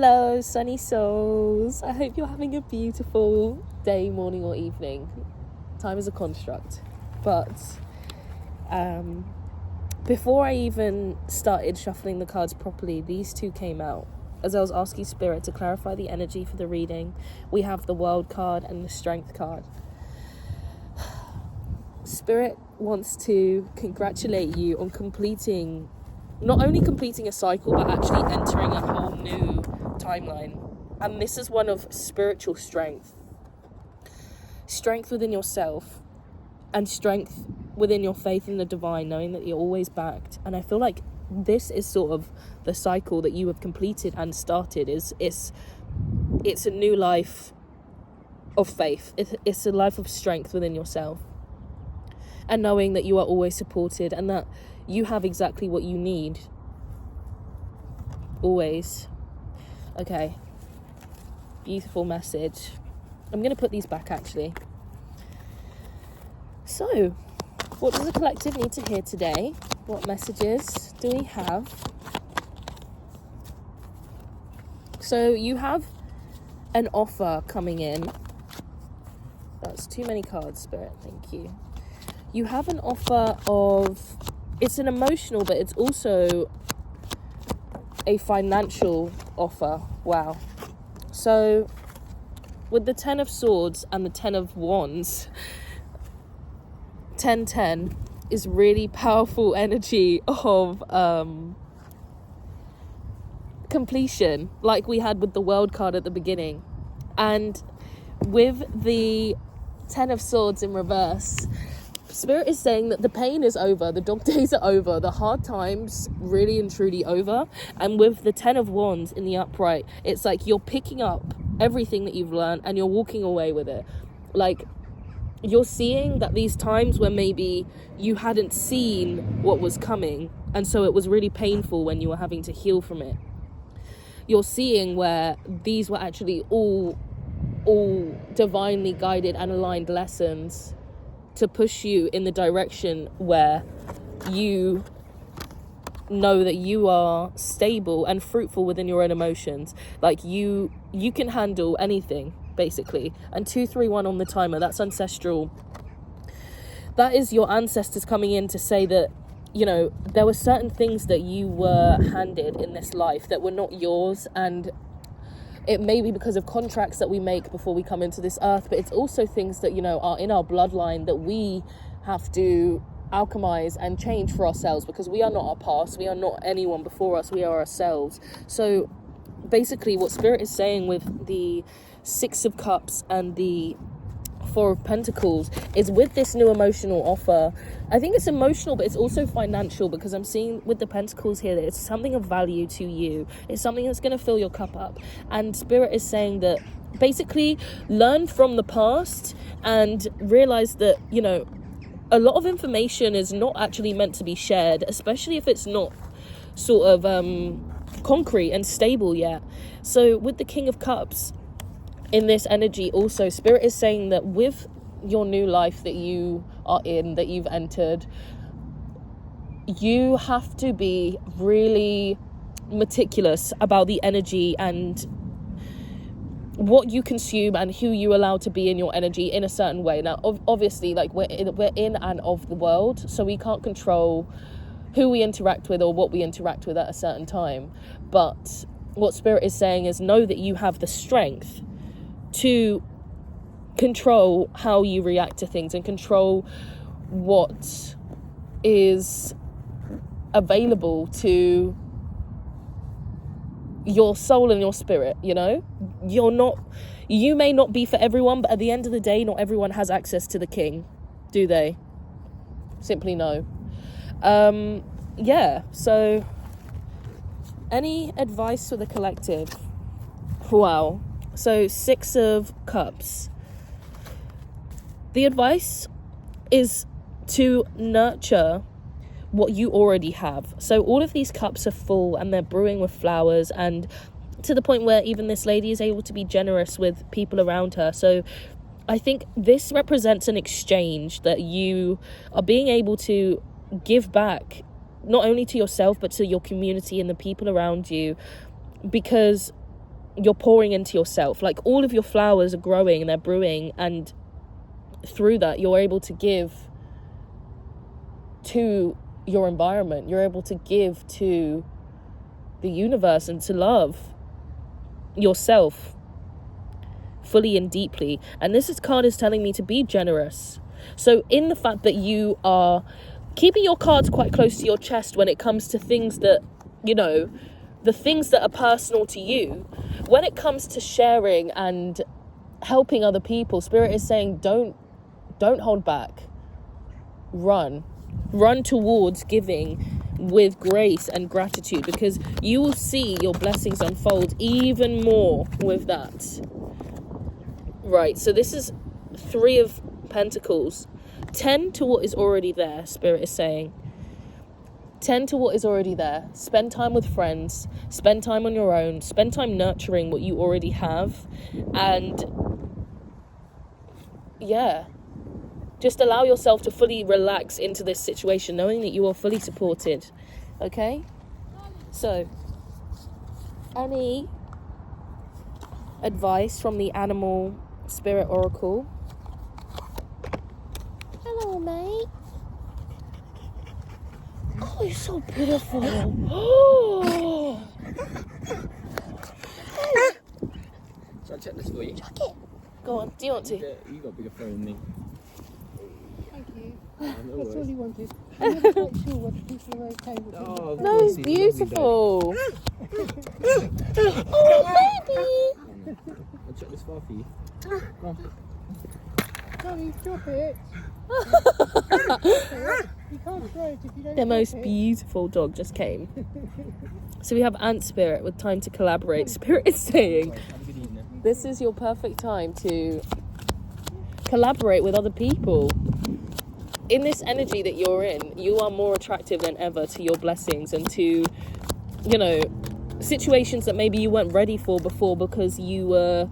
Hello, sunny souls. I hope you're having a beautiful day, morning, or evening. Time is a construct. But before I even started shuffling the cards properly, these two came out. As I was asking Spirit to clarify the energy for the reading, we have the World card and the Strength card. Spirit wants to congratulate you on not only completing a cycle, but actually entering a whole new timeline. And this is one of spiritual strength within yourself, and strength within your faith in the divine, knowing that you're always backed. And I feel like this is sort of the cycle that you have completed and started. It's a new life of faith. It's a life of strength within yourself, and knowing that you are always supported and that you have exactly what you need always. Okay, beautiful message. I'm going to put these back actually. So, what does the collective need to hear today? What messages do we have? So you have an offer coming in. That's too many cards, Spirit, thank you. You have an offer it's an emotional, but it's also a financial offer. Wow. So with the 10 of Swords and the 10 of Wands, 10-10 is really powerful energy of completion, like we had with the World card at the beginning. And with the 10 of Swords in reverse, Spirit is saying that the pain is over, the dog days are over, the hard times really and truly over. And with the 10 of Wands in the upright, it's like you're picking up everything that you've learned and you're walking away with it. Like, you're seeing that these times where maybe you hadn't seen what was coming, and so it was really painful when you were having to heal from it. You're seeing where these were actually all divinely guided and aligned lessons to push you in the direction where you know that you are stable and fruitful within your own emotions. Like you can handle anything, basically. And 231 on the timer, that's ancestral. That is your ancestors coming in to say that, you know, there were certain things that you were handed in this life that were not yours, and it may be because of contracts that we make before we come into this earth, but it's also things that, you know, are in our bloodline that we have to alchemize and change for ourselves, because we are not our past, we are not anyone before us, we are ourselves. So basically what Spirit is saying with the 6 of Cups and the 4 of Pentacles is, with this new emotional offer, I think it's emotional, but it's also financial, because I'm seeing with the Pentacles here that it's something of value to you. It's something that's going to fill your cup up. And Spirit is saying that basically learn from the past and realize that, you know, a lot of information is not actually meant to be shared, especially if it's not sort of concrete and stable yet. So with the King of Cups in this energy also, Spirit is saying that with your new life that you are in, that you've entered, you have to be really meticulous about the energy and what you consume and who you allow to be in your energy in a certain way. Now, obviously, like we're in and of the world, so we can't control who we interact with or what we interact with at a certain time. But what Spirit is saying is, know that you have the strength to control how you react to things and control what is available to your soul and your spirit. You know, you may not be for everyone, but at the end of the day, not everyone has access to the king, do they? Simply no. So any advice for the collective? Wow. So 6 of Cups. The advice is to nurture what you already have. So all of these cups are full and they're brewing with flowers, and to the point where even this lady is able to be generous with people around her. So I think this represents an exchange that you are being able to give back, not only to yourself, but to your community and the people around you, because you're pouring into yourself. Like, all of your flowers are growing and they're brewing, and through that you're able to give to your environment, you're able to give to the universe and to love yourself fully and deeply. And this card is telling me to be generous. So in the fact that you are keeping your cards quite close to your chest when it comes to things that, you know, the things that are personal to you, when it comes to sharing and helping other people, Spirit is saying don't hold back. Run towards giving with grace and gratitude, because you will see your blessings unfold even more with that. Right, so this is 3 of Pentacles. 10 to what is already there, Spirit is saying. 10 to what is already there. Spend time with friends, spend time on your own, spend time nurturing what you already have, and yeah, just allow yourself to fully relax into this situation, knowing that you are fully supported. Okay? So, any advice from the Animal Spirit Oracle? Hello, mate. Oh, you're so beautiful. Oh. Shall I check this for you? Chuck it. Go on. Do you want to? Yeah, you got a bigger phone than me. Thank you. No That's all worries. he wanted. I wasn't quite sure whether people were okay with it. Oh, of No, course, it's he's a lovely beautiful. Oh, baby. dog. I'll check this far for you. Go on. Johnny, drop it. You can't throw it if you don't The drop most it. beautiful dog just came. So we have Ant Spirit with time to collaborate. Spirit is saying, Right, have a good evening. this is your perfect time to collaborate with other people. In this energy that you're in, you are more attractive than ever to your blessings and to, you know, situations that maybe you weren't ready for before because you were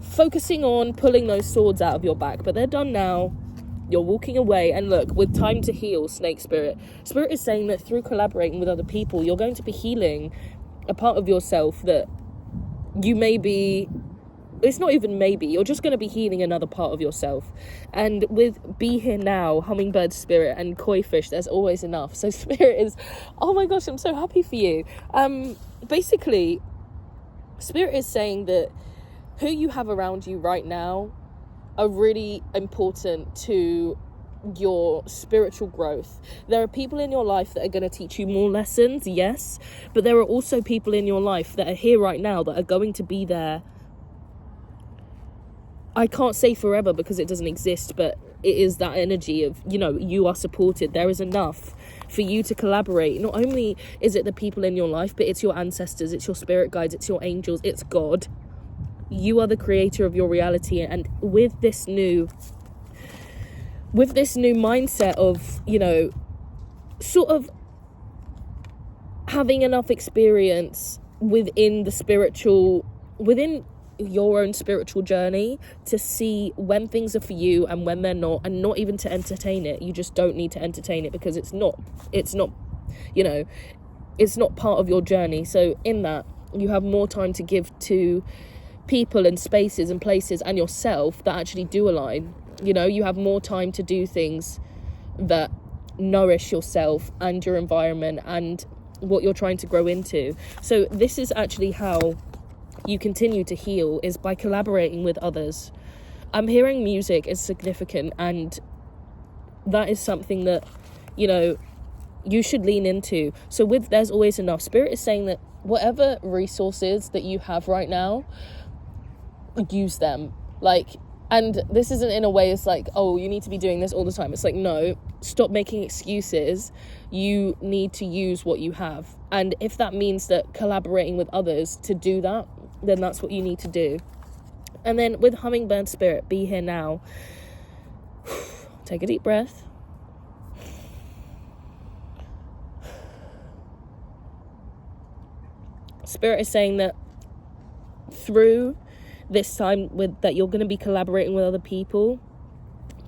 focusing on pulling those swords out of your back. But they're done now. You're walking away, and look, with time to heal, Snake Spirit is saying that through collaborating with other people, you're going to be healing a part of yourself that you may be, it's not even maybe, you're just going to be healing another part of yourself. And with Be Here Now, Hummingbird Spirit, and Koi Fish, there's always enough. So Spirit is, oh my gosh, I'm so happy for you. Basically, Spirit is saying that who you have around you right now are really important to your spiritual growth. There are people in your life that are going to teach you more lessons, yes, but there are also people in your life that are here right now that are going to be there. I can't say forever because it doesn't exist, but it is that energy of, you know, you are supported. There is enough for you to collaborate. Not only is it the people in your life, but it's your ancestors, it's your spirit guides, it's your angels, it's God. You are the creator of your reality. And with this new mindset of, you know, sort of having enough experience within your own spiritual journey to see when things are for you and when they're not, and not even to entertain it. You just don't need to entertain it because it's not, you know, it's not part of your journey. So in that, you have more time to give to people and spaces and places and yourself that actually do align. You know, you have more time to do things that nourish yourself and your environment and what you're trying to grow into. So this is actually how you continue to heal, is by collaborating with others. I'm hearing music is significant, and that is something that, you know, you should lean into. So with There's Always Enough, Spirit is saying that whatever resources that you have right now, use them. Like, and this isn't in a way it's like, oh, you need to be doing this all the time. It's like, no, stop making excuses. You need to use what you have, and if that means that collaborating with others to do that, then that's what you need to do. And then with Hummingbird Spirit, Be Here Now. Take a deep breath. Spirit is saying that through this time that you're going to be collaborating with other people,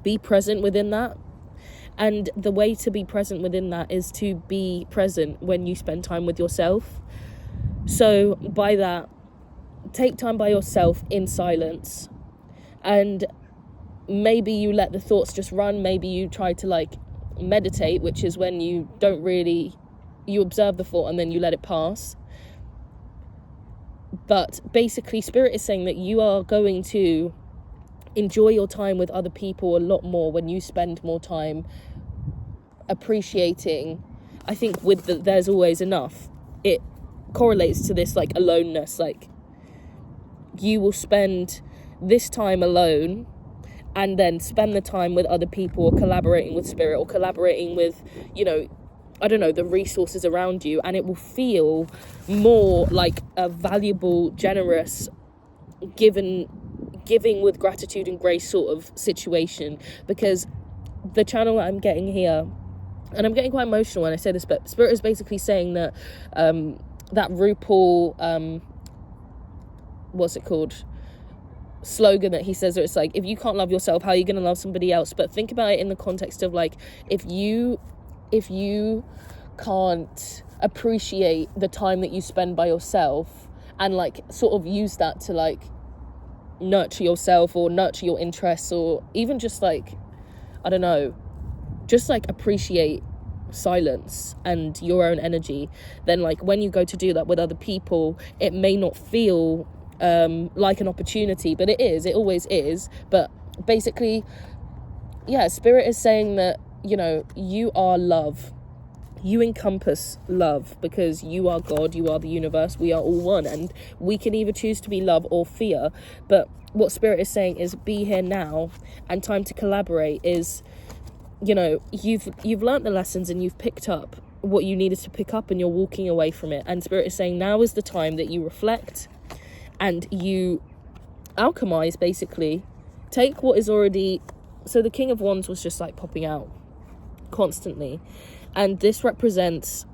be present within that. And the way to be present within that is to be present when you spend time with yourself. So by that, take time by yourself in silence, and maybe you let the thoughts just run. Maybe you try to like meditate, which is when you observe the thought and then you let it pass. But basically, Spirit is saying that you are going to enjoy your time with other people a lot more when you spend more time appreciating. I think with the there's always enough, it correlates to this like aloneness. Like, you will spend this time alone and then spend the time with other people, or collaborating with Spirit, or collaborating with, you know, I don't know, the resources around you, and it will feel more like a valuable, generous, giving with gratitude and grace sort of situation. Because the channel that I'm getting here, and I'm getting quite emotional when I say this, but Spirit is basically saying that that RuPaul, what's it called, slogan that he says, where it's like, if you can't love yourself, how are you going to love somebody else? But think about it in the context of like, if you can't appreciate the time that you spend by yourself, and like sort of use that to like nurture yourself or nurture your interests, or even just like, I don't know, just like appreciate silence and your own energy, then like when you go to do that with other people, it may not feel like an opportunity, but it always is. But basically, yeah, Spirit is saying that, you know, you are love, you encompass love, because you are God, you are the universe, we are all one, and we can either choose to be love or fear. But what Spirit is saying is, be here now, and time to collaborate is, you know, you've learnt the lessons and you've picked up what you needed to pick up, and you're walking away from it. And Spirit is saying now is the time that you reflect and you alchemize, basically. Take what is already... So the King of Wands was just like popping out constantly, and this represents,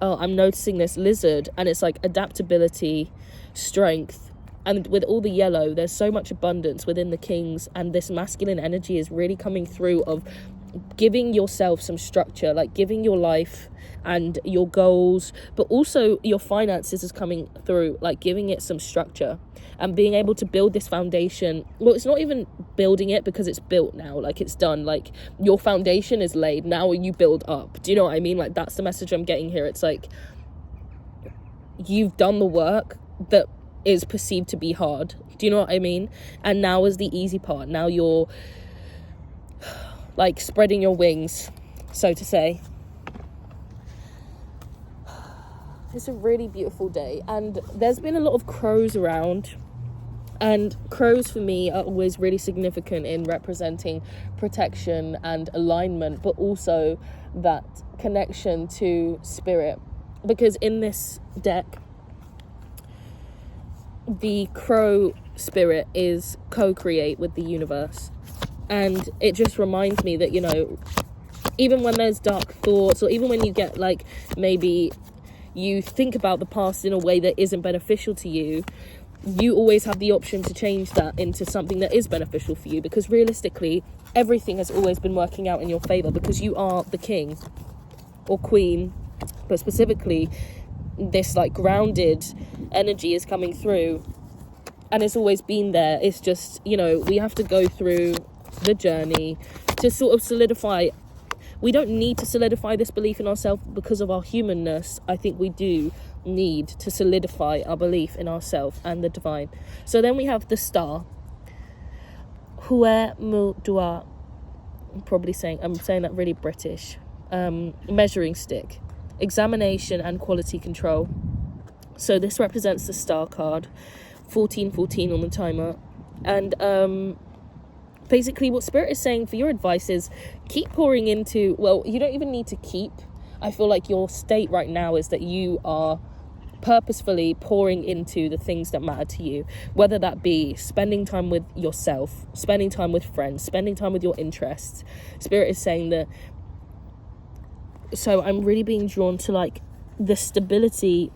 I'm noticing this lizard, and it's like adaptability, strength, and with all the yellow, there's so much abundance within the kings, and this masculine energy is really coming through of giving yourself some structure, like giving your life and your goals, but also your finances is coming through, like giving it some structure and being able to build this foundation. Well, it's not even building it, because it's built now, like it's done, like your foundation is laid, now you build up. Do you know what I mean? Like, that's the message I'm getting here. It's like, you've done the work that is perceived to be hard. Do you know what I mean? And now is the easy part. Now you're like spreading your wings, so to say. It's a really beautiful day, and there's been a lot of crows around, and crows for me are always really significant in representing protection and alignment, but also that connection to Spirit, because in this deck the crow spirit is co-create with the universe. And it just reminds me that, you know, even when there's dark thoughts, or even when you get like, maybe you think about the past in a way that isn't beneficial to you, you always have the option to change that into something that is beneficial for you, because realistically everything has always been working out in your favor, because you are the king or queen. But specifically, this like grounded energy is coming through, and it's always been there. It's just, you know, we have to go through the journey to sort of solidify. We don't need to solidify this belief in ourselves because of our humanness. I think we do need to solidify our belief in ourselves and the divine. So then we have the star, Hue Mu Dua. I'm saying that really British. Measuring stick, examination and quality control. So this represents the star card, 1414 on the timer. And basically what Spirit is saying for your advice is keep pouring into, well, you don't even need to keep. I feel like your state right now is that you are purposefully pouring into the things that matter to you, whether that be spending time with yourself, spending time with friends, spending time with your interests. Spirit is saying that. So I'm really being drawn to like the stability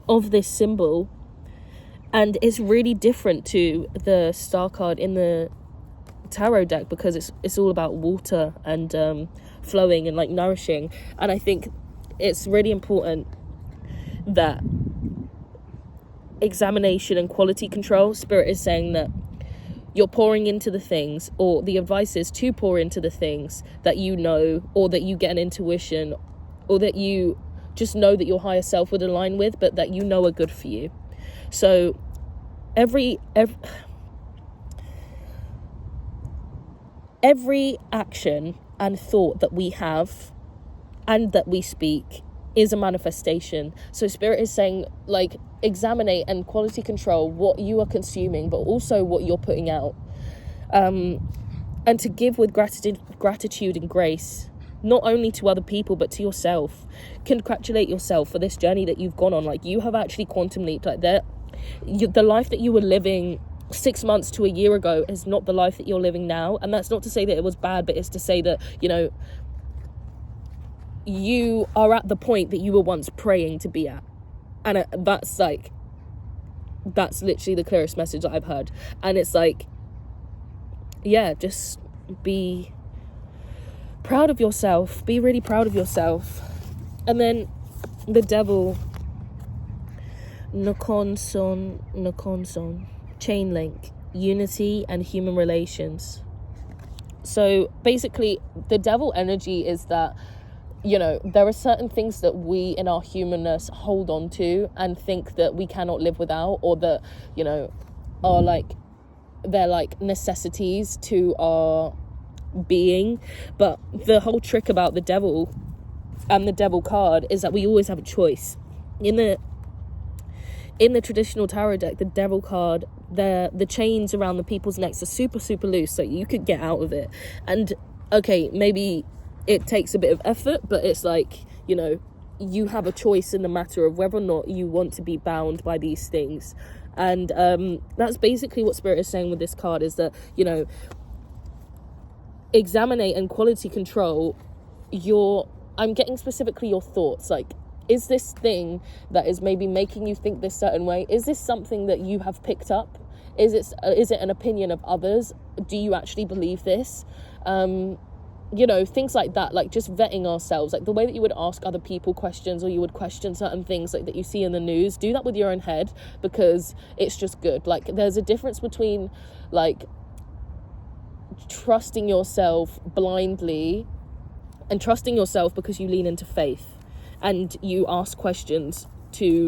of this symbol, and it's really different to the star card in the tarot deck, because it's all about water and flowing and like nourishing. And I think it's really important that examination and quality control. Spirit is saying that you're pouring into the things, or the advice is to pour into the things that you know, or that you get an intuition, or that you just know that your higher self would align with, but that you know are good for you. So every action and thought that we have and that we speak is a manifestation. So Spirit is saying, like, examine and quality control what you are consuming, but also what you're putting out, and to give with gratitude and grace, not only to other people but to yourself. Congratulate yourself for this journey that you've gone on. Like, you have actually quantum leaped. Like, the life that you were living 6 months to a year ago is not the life that you're living now. And that's not to say that it was bad, but it's to say that, you know, you are at the point that you were once praying to be at. And that's literally the clearest message that I've heard. And it's like, yeah, just be proud of yourself. Be really proud of yourself. And then the devil, Nakonson, chain link, unity and human relations. So basically, the devil energy is that, you know, there are certain things that we in our humanness hold on to and think that we cannot live without, or that, you know, are like, they're like necessities to our being. But the whole trick about the devil and the devil card is that we always have a choice. In the traditional tarot deck, the devil card, the chains around the people's necks are super, super loose, so you could get out of it. And okay, maybe it takes a bit of effort, but it's like, you know, you have a choice in the matter of whether or not you want to be bound by these things. And that's basically what Spirit is saying with this card, is that, you know, examine and quality control I'm getting specifically your thoughts. Like, is this thing that is maybe making you think this certain way, is this something that you have picked up? Is it an opinion of others? Do you actually believe this? You know, things like that. Like, just vetting ourselves, like the way that you would ask other people questions, or you would question certain things like that you see in the news. Do that with your own head, because it's just good. Like, there's a difference between like trusting yourself blindly and trusting yourself because you lean into faith and you ask questions to